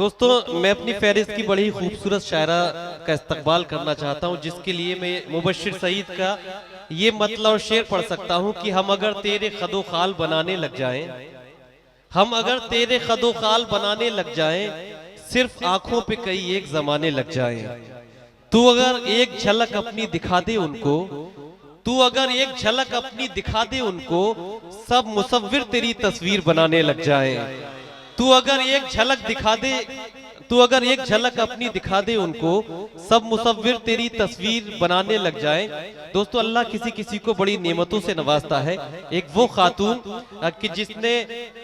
दोस्तों, मैं अपनी फहरिस्त की बड़ी ही खूबसूरत शायरा का इस्तकबाल करना चाहता हूँ, जिसके लिए मैं मुबश्शिर सईद का ये मतलब शेर पढ़ सकता हूँ कि हम अगर तेरे खदो खाल बनाने लग जाएं, हम अगर तेरे खदो खाल बनाने लग जाएं, सिर्फ आंखों पे कई एक जमाने लग जाएं, तू अगर एक झलक अपनी दिखा दे उनको, तू अगर एक झलक अपनी दिखा दे उनको, सब मुसव्विर तेरी तस्वीर बनाने लग जाएं। तू अगर एक झलक दिखा दे, तू अगर एक झलक अपनी दिखा दे उनको, सब मुसव्विर तेरी तस्वीर बनाने लग जाएं। दोस्तों, अल्लाह किसी किसी को बड़ी नेमतों से नवाजता है। एक वो खातून कि जिसने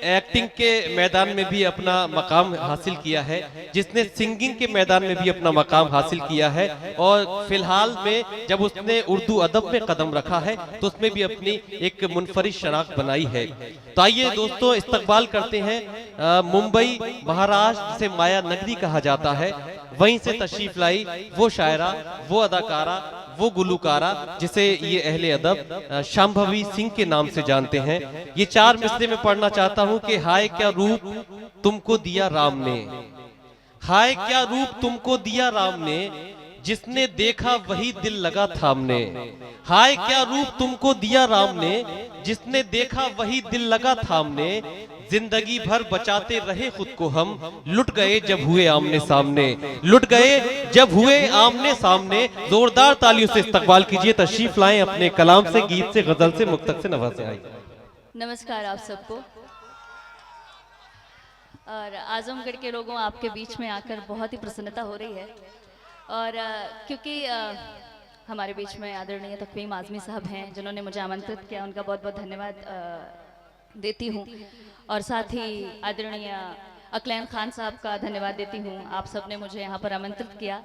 एक्टिंग के मैदान में भी अपना मकाम हासिल किया है, जिसने सिंगिंग के मैदान में भी अपना मकाम हासिल किया है, और फिलहाल में जब उसने उर्दू अदब में कदम रखा है तो उसमें भी अपनी एक मुनफरिद शनाख्त बनाई है। तो आइए दोस्तों, इस्तकबाल करते हैं मुंबई महाराष्ट्र जिसे माया नगरी कहा जाता है, वहीं से तशरीफ लाई वो शायरा, वो अदाकारा, वो गुलूकारा जिसे ये अहले अदब शांभवी सिंह के नाम से जानते हैं। ये चार मिसरे में पढ़ना चाहता हूँ कि हाय क्या रूप तुमको दिया राम ने, हाय क्या रूप तुमको दिया राम ने, जिसने देखा वही दिल लगा थामने। हाय क्या रूप तुमको दिया राम ने, जिसने देखा वही दिल लगा थामने। जिंदगी भर बचाते रहे खुद को हम, लुट गए जब हुए आमने सामने, लुट गए जब हुए आमने सामने। जोरदार तालियों से इस्तकबाल कीजिए, तशरीफ लाएं अपने कलाम से, गीत से, गजल से, मुक्तक से नवाज़ें। आए नमस्कार आप सबको। और आजमगढ़ के लोगों, आपके बीच में आकर बहुत ही प्रसन्नता हो रही है। और क्योंकि हमारे बीच में आदरणीय तकवीम आज़मी साहब हैं, जिन्होंने मुझे आमंत्रित किया, उनका बहुत बहुत धन्यवाद देती हूँ। और साथ ही आदरणीय अकलैन खान साहब का धन्यवाद देती हूँ। आप सब ने मुझे यहाँ पर आमंत्रित किया।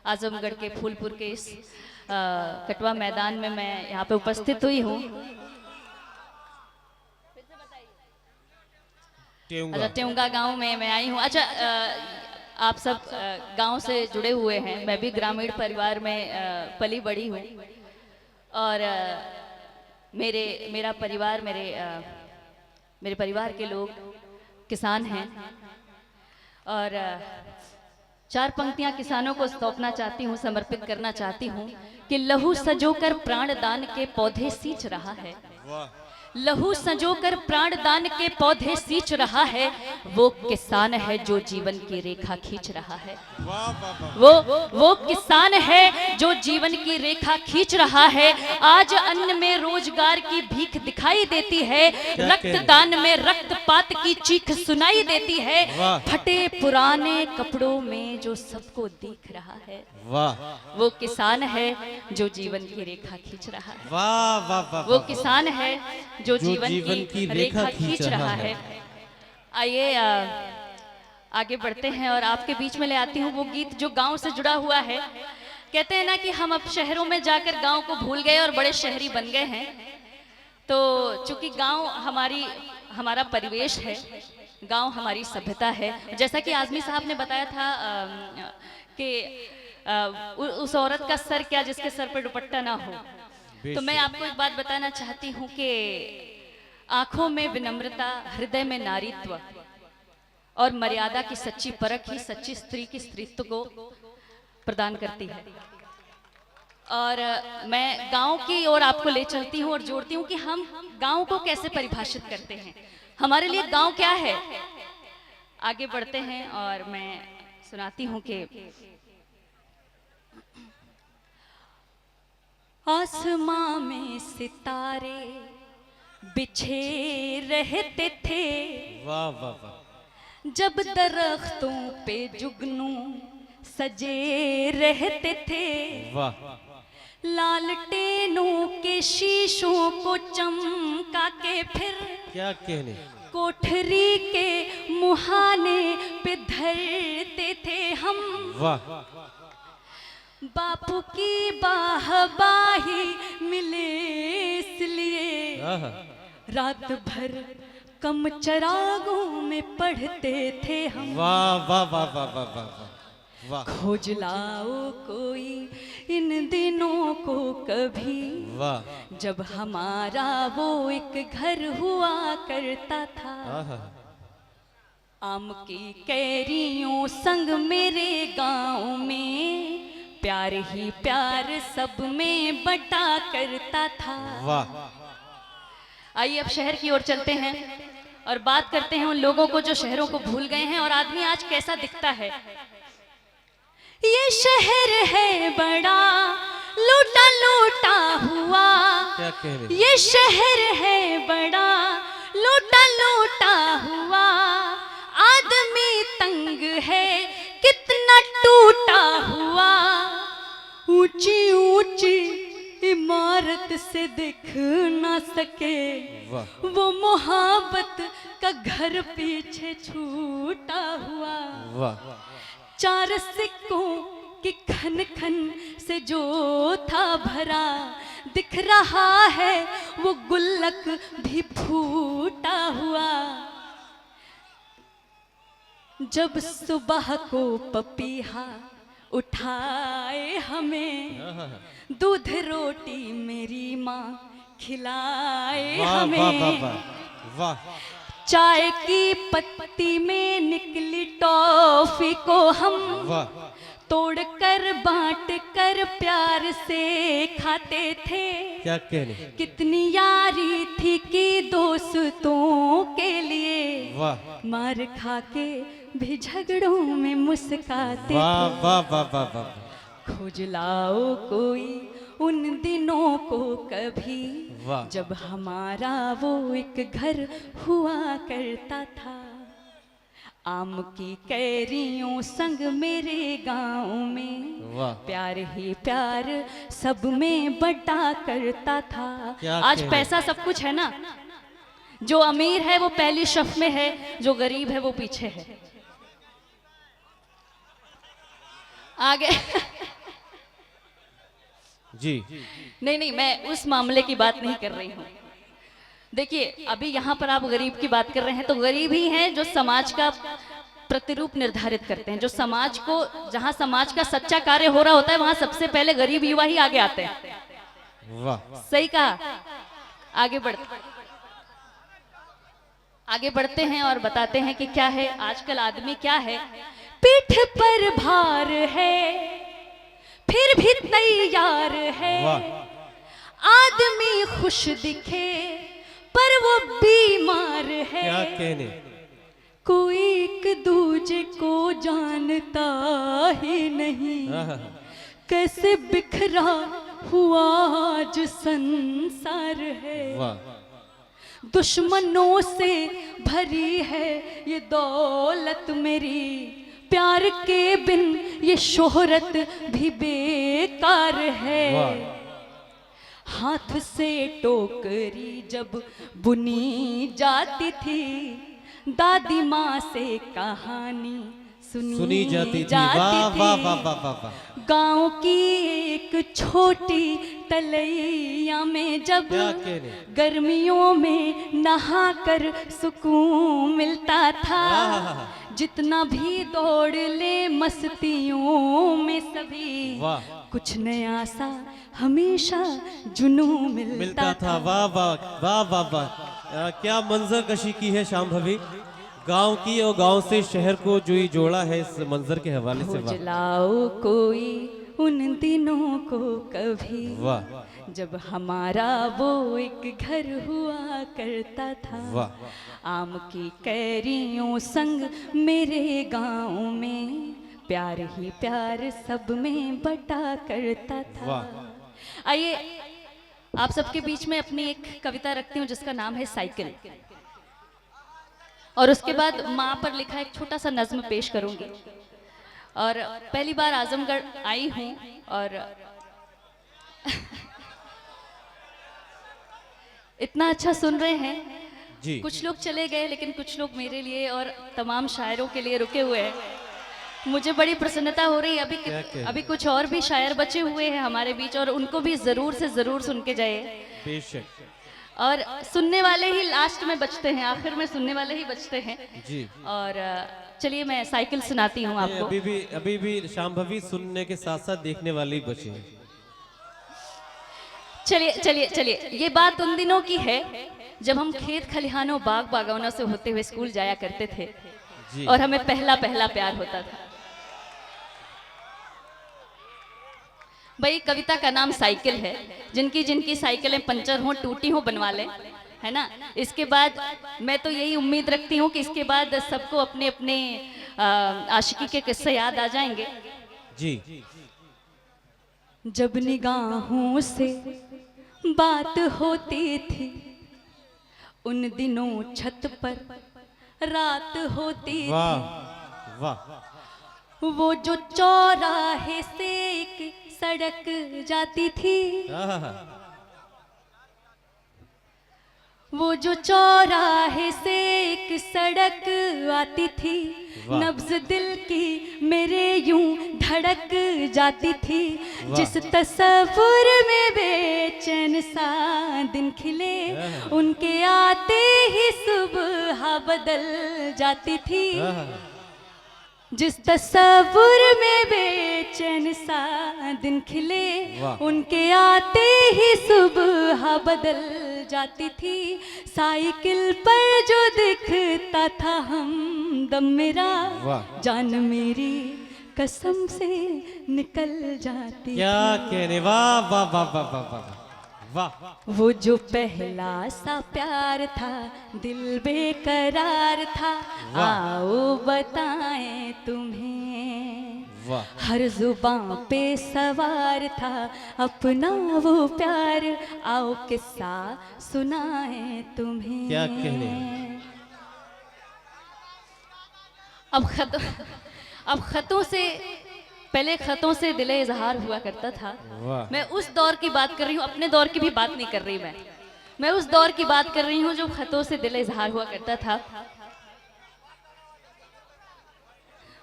आजमगढ़ के फूलपुर के इस कटवा मैदान में मैं यहाँ पे उपस्थित हुई हूँ। अच्छा, टेउंगा गांव में मैं आई हूँ। अच्छा, आप सब गांव से जुड़े हुए हैं, मैं भी ग्रामीण परिवार में पली बड़ी हूँ। और मेरा परिवार, मेरे परिवार के लोग किसान हैं। और चार पंक्तियां किसानों को सौंपना चाहती हूँ, समर्पित करना चाहती हूँ कि लहू सजोकर प्राणदान के पौधे सींच रहा है, लहू संजोकर प्राणदान के पौधे सींच रहा है, वो किसान है जो जीवन की रेखा खींच रहा है। वो किसान है जो जीवन की रेखा खींच रहा है। आज अन्न में रोजगार की भीख दिखाई देती है, रक्तदान में रक्तपात की चीख सुनाई देती है। फटे पुराने कपड़ों में जो सबको दिख रहा है, वो किसान है जो जीवन की रेखा खींच रहा है। वाह वाह वाह, वो किसान है जो जीवन की रेखा खींच रहा है। आइए आगे बढ़ते हैं और आपके बीच में ले आती हूँ वो गीत जो गांव से जुड़ा हुआ है। कहते हैं ना कि हम अब शहरों में जाकर गांव को भूल गए और बड़े शहरी बन गए हैं। तो चूंकि गांव हमारा परिवेश है, गांव हमारी सभ्यता है। जैसा कि आज़मी साहब ने बताया था कि उस औरत का सर क्या जिसके सर पे दुपट्टा ना हो। तो मैं आपको एक बात बताना चाहती हूँ कि आंखों में विनम्रता, हृदय में नारीत्व और मर्यादा की सच्ची परख ही सच्ची स्त्री की स्त्रीत्व को प्रदान करती है। और मैं गांव की ओर आपको ले चलती हूँ और जोड़ती हूँ कि हम गांव को कैसे परिभाषित करते हैं, हमारे लिए गांव क्या है। आगे बढ़ते हैं और मैं सुनाती हूँ कि आसमां में सितारे बिछे रहते थे, वाह वाह वाह, जब दरख्तों पे जुगनू सजे रहते थे। वाह, लालटेनों के शीशों को चमका के फिर क्या कहने, कोठरी के मुहाने पे धरते थे हम। वाह, बापू की बाहबाही मिले इसलिए रात भर कम चरागों में पढ़ते थे हम। वाह वाह वाह वाह वाह वाह वाह, खोज लाओ कोई इन दिनों को कभी, वाह, जब हमारा वो एक घर हुआ करता था। आम की कैरियों संग मेरे गांव में प्यार ही प्यार सब में बटा करता था। वाह। आइए अब शहर की ओर चलते हैं और बात करते हैं उन लोगों को जो शहरों को भूल गए हैं और आदमी आज कैसा दिखता है। ये शहर है बड़ा लूटा लूटा हुआ, क्या कह रहे? ये शहर है बड़ा लूटा लूटा हुआ, आदमी तंग है कितना टूटा हुआ, ऊंची ऊंची इमारत से दिख ना सके वो मोहब्बत का घर पीछे छूटा हुआ। वाह। चार सिक्कों की खन खन से जो था भरा, दिख रहा है वो गुल्लक भी फूटा हुआ। जब सुबह को पपीहा उठाए हमें, दूध रोटी मेरी माँ खिलाए हमें, वाह वाह वाह। चाय की पत्ती में निकली टॉफी को हम तोड़कर बांट कर प्यार से खाते थे। क्या कहने? कितनी यारी थी कि दोस्तों के लिए मार खा के भी झगड़ों में मुस्काते वाह थे। वाह वाह वाह वाह। खोज लाओ कोई उन दिनों को कभी, जब हमारा वो एक घर हुआ करता था। आम की कैरियों संग मेरे गांव में प्यार ही प्यार सब में बटा करता था। आज पैसा सब कुछ है ना, जो अमीर है वो पहली शफ में है, जो गरीब है वो पीछे है। आगे जी नहीं, मैं उस मामले की बात नहीं कर रही हूँ। देखिए अभी यहाँ पर आप गरीब की बात कर रहे हैं, तो गरीब ही हैं जो समाज का प्रतिरूप निर्धारित करते हैं। जो समाज को, जहाँ समाज का सच्चा कार्य हो रहा होता है वहां सबसे पहले गरीब युवा ही आगे आते हैं। वाह। सही कहा। आगे बढ़ते हैं और बताते हैं कि क्या है आजकल आदमी क्या है। पीठ पर भार है फिर भी तैयार है, आदमी खुश दिखे पर वो बीमार है। क्या कहने? कोई एक दूजे को जानता ही नहीं, कैसे बिखरा हुआ आज संसार है। दुश्मनों से भरी है ये दौलत मेरी, प्यार के बिन ये शोहरत भी बेकार है। हाथ से टोकरी जब बुनी जाती थी, दादी माँ से कहानी सुनी जाती थी। वाह वाह वाह वाह वाह। गांव की एक छोटी तलैया में जब गर्मियों में नहाकर सुकून मिलता था, जितना भी दौड़ ले मस्तियों में सभी, कुछ नया सा हमेशा जुनून मिलता था। वाह वाह वाह वाह वाह। क्या मंजर कशी की है शाम भवी, गांव की और गांव से शहर को जो ही जोड़ा है इस मंजर के हवाले से। खोज लाओ कोई उन दिनों को कभी, जब हमारा वो एक घर हुआ करता था। आम की कैरियों संग मेरे गांव में प्यार ही प्यार सब में बटा करता था। आइए आप सबके बीच में अपनी एक कविता रखती हूँ जिसका नाम है साइकिल, और उसके बाद माँ पर लिखा एक छोटा सा नज्म पेश करूंगी। और पहली बार आजमगढ़ आई हूँ और इतना अच्छा सुन रहे हैं जी। कुछ लोग चले गए लेकिन कुछ लोग मेरे लिए और तमाम शायरों के लिए रुके हुए हैं। मुझे बड़ी प्रसन्नता हो रही है। अभी कुछ और भी शायर बचे हुए हैं हमारे बीच और उनको भी जरूर से जरूर सुन के जाइए। बेशक। और सुनने वाले ही लास्ट में बचते हैं, आखिर में सुनने वाले ही बचते हैं जी। और चलिए मैं साइकिल सुनाती हूँ आपको। अभी भी शांभवी सुनने के साथ साथ देखने वाले ही बचे हैं। चलिए ये बात उन दिनों की है जब हम खेत खलिहानों बाग बागवानों से होते हुए स्कूल जाया करते थे। जी। और हमें पहला पहला प्यार होता था। भाई कविता का नाम साइकिल है, जिनकी जिनकी साइकिलें पंचर हो टूटी हो बनवा लें, है ना। इसके बाद मैं तो यही उम्मीद रखती हूँ कि इसके बाद सबको अपने अपने आशिकी के किस्से याद आ जाएंगे। जी। जब निगाहों से बात होती थी, उन दिनों छत पर रात होती वाह थी। वाह। वो जो चौराहे से एक सड़क जाती थी, वो जो चौराहे से एक सड़क आती थी, नब्ज दिल की मेरे यूं धड़क जाती थी। जिस तस्वुर में बेचैन सा दिन खिले, उनके आते ही सुबह बदल जाती थी। जिस तस्वुर में बेचैन सा दिन खिले, उनके आते ही सुबह बदल जाती थी। साइकिल पर जो दिखता था हम दम मेरा, जान मेरी कसम से निकल जाती। क्या कहने, वाह वाह वाह वाह वाह वाह वाह। वो जो पहला सा प्यार था, दिल बेकरार था, आओ बताएं तुम्हें। हर जुबां पे सवार था अपना वो प्यार, आओ किस्सा सुनाएं तुम्हें। क्या कहने। अब खतों से पहले खतों से दिले इजहार हुआ करता था। मैं उस दौर की बात कर रही हूँ, अपने दौर की भी बात नहीं कर रही। मैं उस दौर की बात कर रही हूँ जो खतों से दिले इजहार हुआ करता था।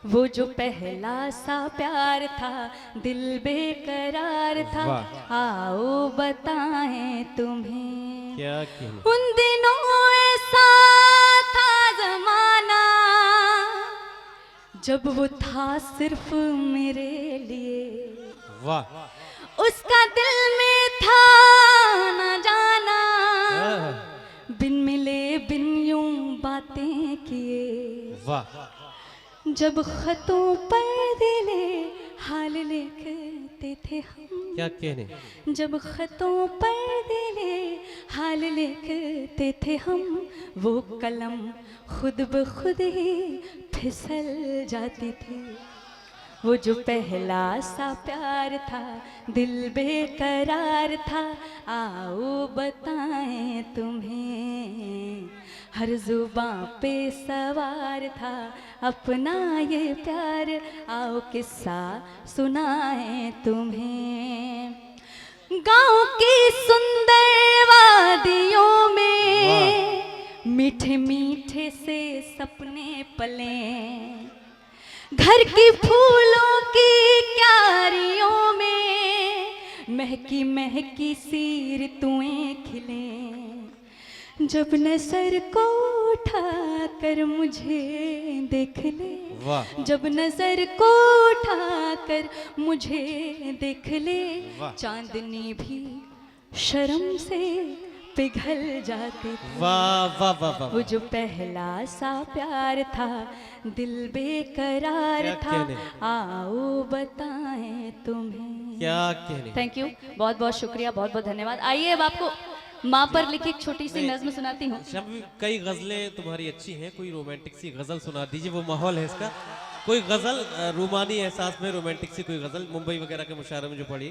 वो जो पहला सा प्यार था, दिल बेकरार था, आओ बताएं तुम्हें। क्या कहने। उन दिनों ऐसा था जमाना, जब वो था सिर्फ मेरे लिए। वाह। उसका दिल में था न जाना, बिन मिले बिन यूं बातें किए। वाह। जब खतों पर दिले हाल लिखते थे हम। क्या कहने। जब खतों पर दिले हाल लिखते थे हम, वो कलम खुद ब खुद ही फिसल जाती थी। वो जो पहला सा प्यार था, दिल बेकरार था, आओ बताएं तुम्हें। हर जुबां पे सवार था अपना ये प्यार, आओ किस्सा सुनाएं तुम्हें। गांव की सुंदर वादियों में मीठे मीठे से सपने पले, घर की फूलों की क्यारियों में महकी महकी सी ऋतुएं खिले। जब नजर को उठा कर मुझे देख ले, जब नजर को उठा कर मुझे देख ले, चांदनी भी शर्म से पिघल जाती थी। वाह वाह वाह वाह। वो जो पहला सा प्यार था, दिल बेकरार था, आओ बताएं तुम्हें। क्या कहने। थैंक यू, बहुत बहुत शुक्रिया, बहुत बहुत धन्यवाद। आइए अब आपको माँ पर लिखी एक छोटी सी नज्म सुनाती हूँ। कई गजलें तुम्हारी अच्छी हैं, कोई रोमांटिक सी गजल सुना दीजिए, वो माहौल है इसका। कोई गजल रूमानी एहसास में रोमांटिक सी कोई गजल मुंबई वगैरह के मुशायरे में जो पड़ी,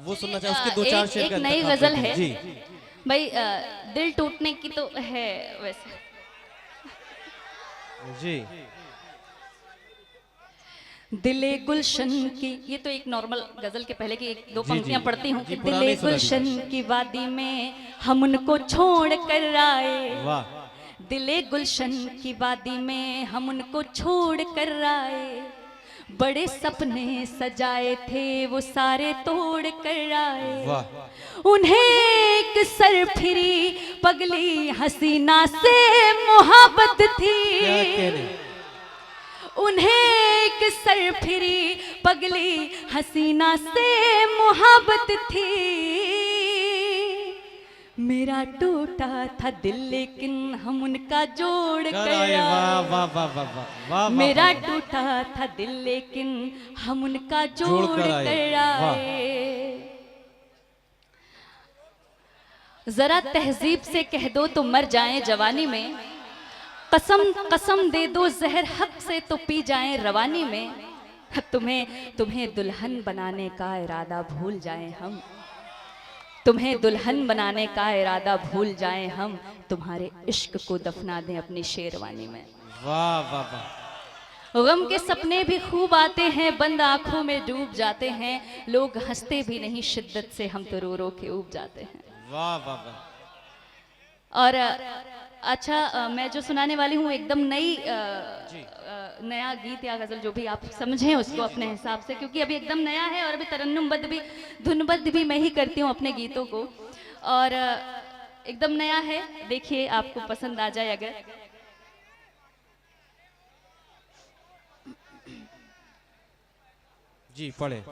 वो सुनना चाहे। उसके दो चार शेर का एक नई गजल है जी भाई, दिल टूटने की तो है वैसे जी। दिले गुलशन की, ये तो एक नॉर्मल गजल के पहले की एक दो पंक्तियां पढ़ती हूँ कि दिले गुलशन की वादी में हम उनको छोड़ कर आए। वाह। दिले गुलशन की वादी में हम उनको छोड़ कर आए, बड़े सपने सजाए थे वो सारे तोड़ कर आए। वाह। उन्हें एक सरफिरी पगली हसीना से मोहब्बत थी। क्या कहने। उन्हें एक सरफिरी पगली हसीना से मोहब्बत थी। मेरा टूटा था दिल लेकिन हम उनका जोड़ कर वाह वाह वाह वाह वाह वाह। मेरा टूटा था दिल लेकिन हम उनका जोड़ कर आए। जरा तहजीब से कह दो तो मर जाएं जवानी में, कसम कसम दे दो जहर हक से तो पी जाएं रवानी में। तुम्हें दुल्हन बनाने का इरादा भूल जाएं हम, तुम्हें दुल्हन बनाने का इरादा भूल जाएं हम, तुम्हारे इश्क को दफना दें अपनी शेरवानी में। वाह वाह वाह। गम के सपने भी खूब आते हैं, बंद आंखों में डूब जाते हैं, लोग हंसते भी नहीं शिद्दत से, हम तो रो रो के ऊब जाते हैं। वाह वाह वाह। और अच्छा, मैं जो सुनाने वाली हूँ एकदम नया गीत या गजल, जो भी आप समझें उसको अपने हिसाब से, क्योंकि अभी एकदम नया है और अभी तरन्नुमबद्ध भी धुनबद्ध भी मैं ही करती हूँ अपने गीतों को, और एकदम नया है। देखिए आपको पसंद आ जाए अगर। जी पढ़े।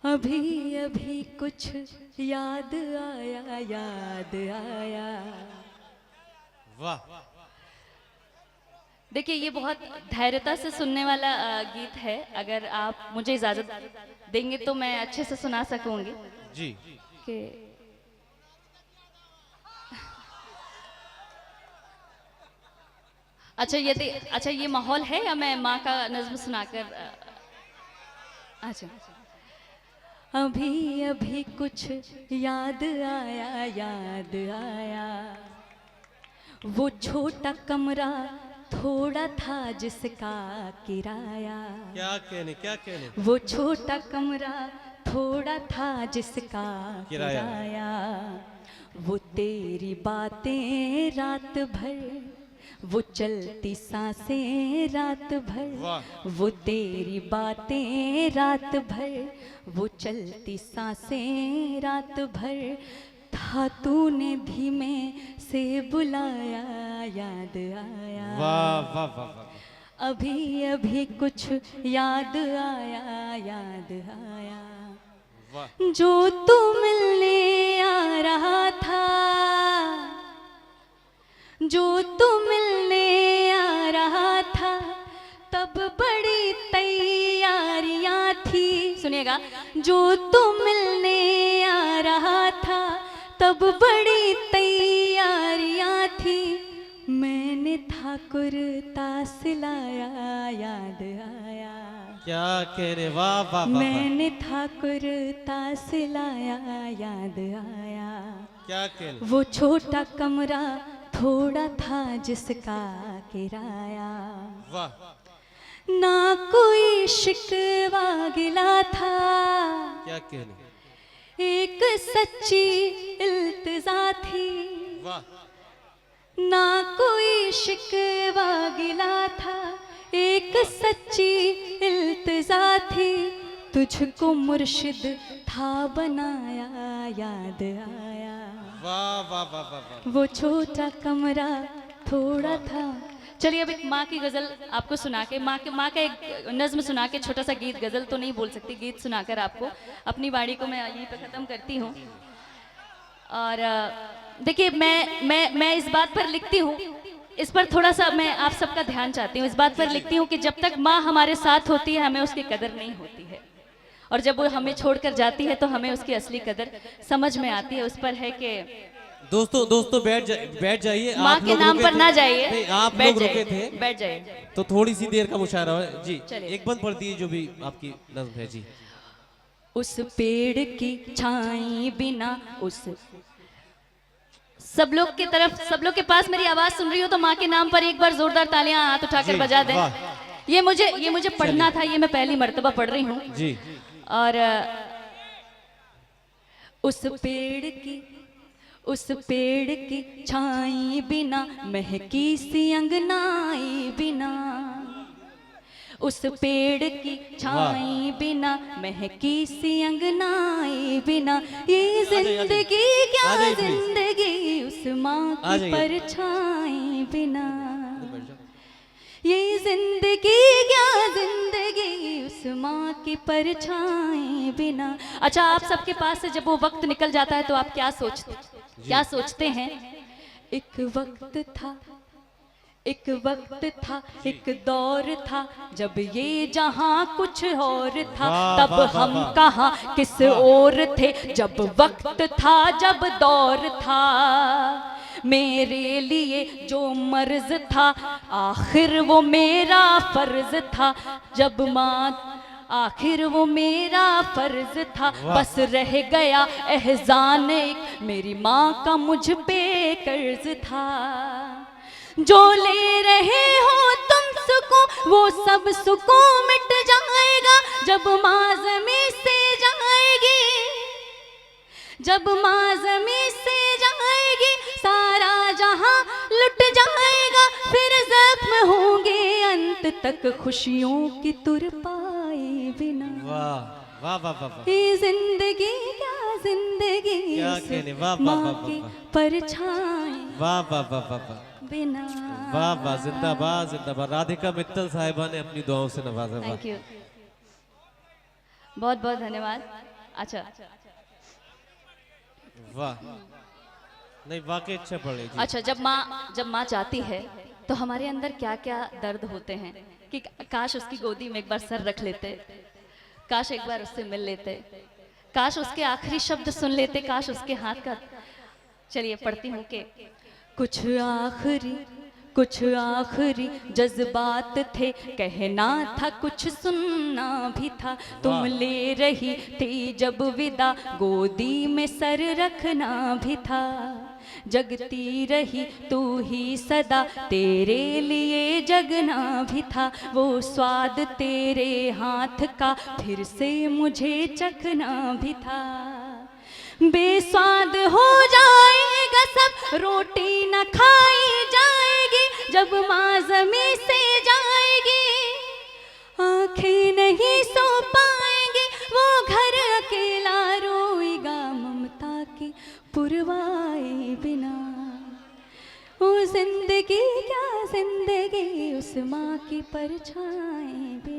अभी अभी कुछ याद आया, याद आया। वाह। देखिए ये बहुत धैर्यता से सुनने वाला गीत है, अगर आप मुझे इजाजत देंगे तो मैं अच्छे से सुना सकूंगी। जी कि अच्छा ये माहौल है या मैं माँ का नज्म सुनाकर अच्छा। अभी अभी कुछ याद आया, याद आया, वो छोटा कमरा थोड़ा था जिसका किराया। क्या कहने। वो छोटा कमरा थोड़ा था जिसका किराया। वो तेरी बातें रात भर, वो चलती सांसें रात भर, वो तेरी बातें रात भर, वो चलती सांसें रात भर, था तूने धीमे से बुलाया, याद आया। वाह वाह वाह वाह। अभी अभी कुछ याद आया, याद आया। वाह। जो तू मिलने आ रहा था, जो तू मिलने आ रहा था, तब बड़ी तैयारियां थी। सुनिएगा, जो तू मिलने आ रहा था, तब बड़ी तैयारियां थी, मैंने था कुर्ता सिलाया, याद आया। क्या कह रहे। वाह वाह वाह। मैंने था कुर्ता सिलाया, याद आया। क्या कह रहे। वो छोटा कमरा थोड़ा था जिसका किराया। वाह। ना कोई शिकवा गिला था, क्या कहने। एक सच्ची इल्तिजा थी। वाह। ना कोई शिकवा गिला था, एक सच्ची इल्तिजा थी, तुझको मुर्शिद था बनाया, याद आया। वाह वाह वाह वाह वाह। वो छोटा कमरा थोड़ा था। चलिए अब एक माँ की गजल आपको सुना के, माँ का एक नज्म सुना के, छोटा सा गीत, गजल तो नहीं बोल सकती, गीत सुनाकर आपको अपनी वाणी को मैं यहीं पे ख़त्म करती हूँ। और देखिए मैं इस बात पर लिखती हूँ, इस पर थोड़ा सा मैं आप सबका ध्यान चाहती हूँ। इस बात पर लिखती हूँ कि जब तक माँ हमारे साथ होती है हमें उसकी कदर नहीं होती है, और जब वो हमें छोड़कर जाती है तो हमें उसकी असली कदर समझ में आती है। उस पर है कि दोस्तों बैठ जाइए। माँ के नाम पर ना जाइए, आप लोग रुके थे, बैठ जाइए। तो थोड़ी सी देर का मुशायरा है जी। चलिए। एक बंद पढ़ दिए जो भी आपकी नज्म है जी। उस पेड़ की छाई बिना, उस सब लोग की तरफ, सब लोग के पास मेरी आवाज सुन रही हो तो माँ के नाम पर एक बार जोरदार तालियां हाथ उठाकर बजा दें। ये मुझे पढ़ना था, ये मैं पहली मर्तबा पढ़ रही हूँ जी। और उस पेड़ की छाई बिना, महकी सी अंगनाई बिना, उस पेड़ की छाई बिना, महकी सी अंगनाई बिना, ये जिंदगी क्या जिंदगी, उस माँ की परछाई बिना, ये जिंदगी क्या जिंदगी उस माँ की परछाई बिना। अच्छा, आप सबके पास से जब वो वक्त निकल जाता है तो आप क्या सोचते हैं? एक वक्त था, एक वक्त था, एक दौर था, जब ये जहां कुछ और था। तब हम कहाँ किस ओर थे, जब वक्त था, जब दौर था। मेरे लिए जो मर्ज था, आखिर वो मेरा फर्ज था। जब आखिर वो मेरा फर्ज था। बस रह गया एहसान एक, मेरी माँ का मुझ पे कर्ज था। जो ले रहे हो तुम सुकून, वो सब सुकून मिट जाएगा जब माँ ज़मीं से जाएगी। जब माँ ज़मीं से जाएगी सारा जहां लुट जाएगा। फिर जख्म होंगे अंत तक खुशियों की तुरपाई बिना। वाह वाह वाह वाह। ये जिंदगी क्या जिंदगी क्या कहने, वाह वाह माँ वाह की वाह। परछाई वाह वाह वाह वाह वाह बिना। वाह वाह, जिंदाबाद जिंदाबाद। राधिका मित्तल साहिबा ने अपनी दुआओं से नवाजा। वाह थैंक यू, बहुत बहुत धन्यवाद। अच्छा वाह, नहीं वाकई अच्छा पढ़े जी। अच्छा, जब माँ जाती है तो हमारे अंदर क्या क्या दर्द होते हैं कि काश उसकी गोदी में एक बार सर रख लेते, काश एक बार उससे मिल लेते, काश उसके आखिरी शब्द सुन लेते, काश उसके हाथ का। चलिए पढ़ती हूँ कि कुछ आखिरी जज्बात थे, कहना था कुछ सुनना भी था। तुम ले रही थी जब विदा, गोदी में सर रखना भी था। जगती रही तू ही सदा, तेरे लिए जगना भी था। वो स्वाद तेरे हाथ का फिर से मुझे चखना भी था। बेस्वाद हो जाएगा सब, रोटी न खाई जाएगी जब माँ ज़मीं से जाएगी। आंखें नहीं सो पाएंगी, वो घर अकेला रोएगा ममता की पुरवाई बिना। वो जिंदगी क्या जिंदगी उस माँ की परछाई बिना।